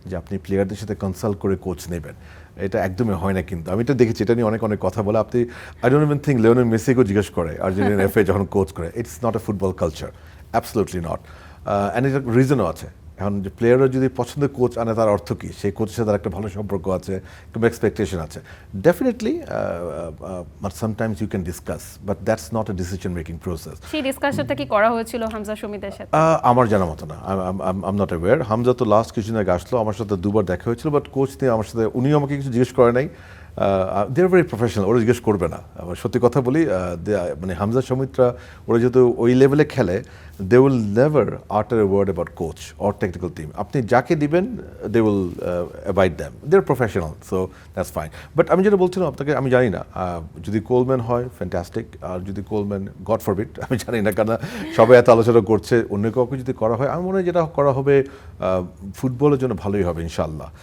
যে আপনি প্লেয়ারদের সাথে কনসাল্ট করে কোচ নেবেন, এটা একদমই হয় না। কিন্তু আমি এটা দেখেছি, এটা নিয়ে অনেক অনেক কথা বলে। আপনি I don't even think Lionel মেসিকেও জিজ্ঞেস করে আর্জেন্টিনার এফএ যখন কোচ করে, it's not a football culture, absolutely not. And এটার রিজনও আছে। এখন যে প্লেয়াররা যদি পছন্দের কোচ আনে তার অর্থ কী? সেই কোচের সাথে তার একটা ভালো সম্পর্ক আছে কিংবা এক্সপেকটেশন আছে। Definitely but sometimes you can discuss, but that's not a decision making process. সেই ডিসকাশনটা কি করা হয়েছিল হামজা সুমিতের সাথে? আমার জানা মতো না, আম নট অ্যাওয়্যার। হামজা তো লাস্ট কিছুদিন আগে আসলো, আমার সাথে দুবার দেখা হয়েছিল, বাট কোচ নিয়ে আমার সাথে উনিও আমাকে কিছু জিজ্ঞেস করে নাই। দে আর ভেরি প্রফেশনাল, ওরা জিজ্ঞেস করবে না। সত্যি কথা বলি, মানে হামজা সৌমিত্রা ওরা যেহেতু ওই লেভেলে খেলে, দে will never utter a word about coach or technical team. আপনি যাকে দিবেন they will abide them, they are professional, so that's fine. But আমি যেটা বলছিলাম আপনাকে, আমি জানি না যদি কোলম্যান হয় ফ্যান্টাস্টিক, আর যদি কোলম্যান গড ফরবিড, আমি জানি না, কারণ সবাই এত আলোচনা করছে, অন্য কাউকে যদি করা হয়, আমার মনে হয় যেটা করা হবে ফুটবলের জন্য ভালোই হবে ইনশাল্লাহ।